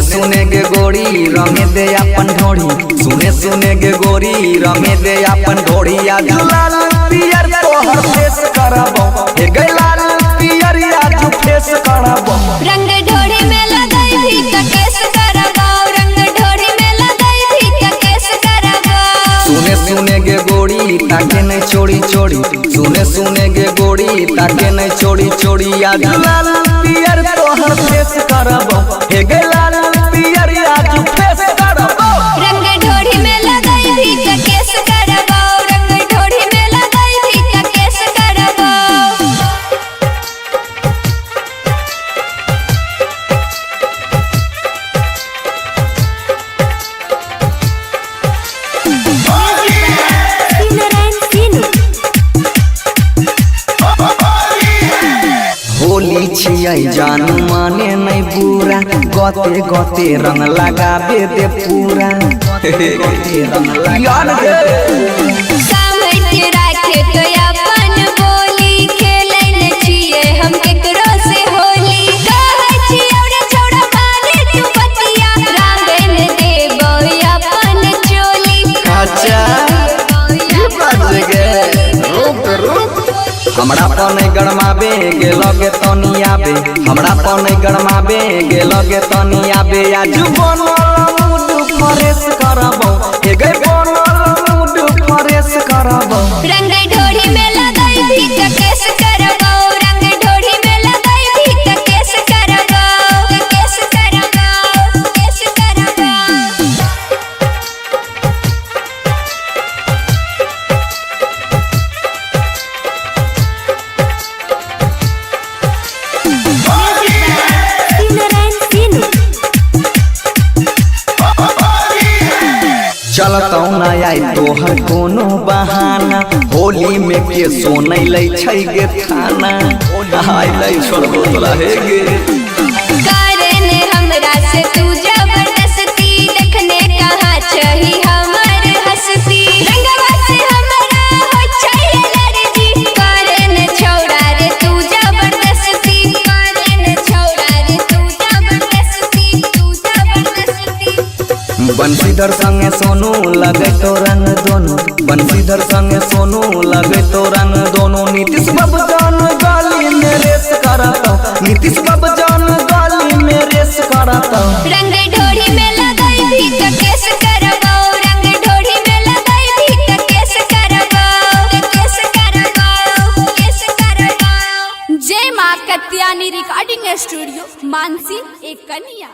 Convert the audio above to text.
सुने गे गोरी रमे दे अपन ढोड़ी, सुने सुने गे गोरी रमे दे अपन ढोड़ी। आज लाल पियर तोहर फेस करबो, हे गे लाल पियर आज फेस करबो। रंग ढोड़ी में लगाई भी त केस करबो, रंग ढोड़ी में लगाई भी त केस करबो। सुने सुने गे गोरी ताके नहीं छोड़ी छोड़ी, सुने सुने गे गोरी ताके नहीं छोड़ी छोड़ी। आज लाल पियर तोहर फेस करबो, हे गे लाल पियर आज फेस करबो। रंग ढोड़ी में लगाई भी त केस करबो, रंग ढोड़ी में लगाई भी त केस करबो। होली छियै जानू माने नहीं बुरा, गते गते रंग लगाबे दे पूरा। याद गे सामय के राखे तो अपन बोली, खेलै न छिए हम केकरो से होली। कहै छी औरे छौड़ा माने तू पतिया, रंग न देबो अपन चोली। अच्छा बज गे रुक रुक, हमरा पर नहीं गरमाबे गे लगे तनी आबे, हमरा पर नहीं गरमाबे गे लगे तनी आबे। आज बनल मूड फ्रेश करबो, हे गे बनल मूड फ्रेश करबो। रंग ढोड़ी में लगाई भी त केस करबो, रंग ढोड़ी में लगाई भी त केस करबो, केस करबो, केस करबो। चलतौ न आई तोहर कोनो बहाना, होली में के सोनै लै छै गे थाना। हाय लै छोड़बो तोरा हे गे कारण हमरा से तू जबरदस्ती, देखने कहाँ छही हमर हस्ती। रंगवा से हमरा हो छै एलर्जी, कारण छौड़ा रे तू जबरदस्ती, कारण छौड़ा रे तू जबरदस्ती, तू जबरदस्ती। बंशीधर संगे सोनू लगे तो रंग दोनों, बंशीधर संगे सोनू लगे तो रंग दोनों। नीतीश बाबू जान गाली में रेस करता, नीतीश बाबू जान गाली में रेस करता। रंग ढोड़ी में लगाई भी त केस करबो, रंग ढोड़ी में लगाई भी त केस करबो, केस करबो, केस करबो। जय मां कत्यानी रिकॉर्डिंग स्टूडियो, मानसी एक कन्या।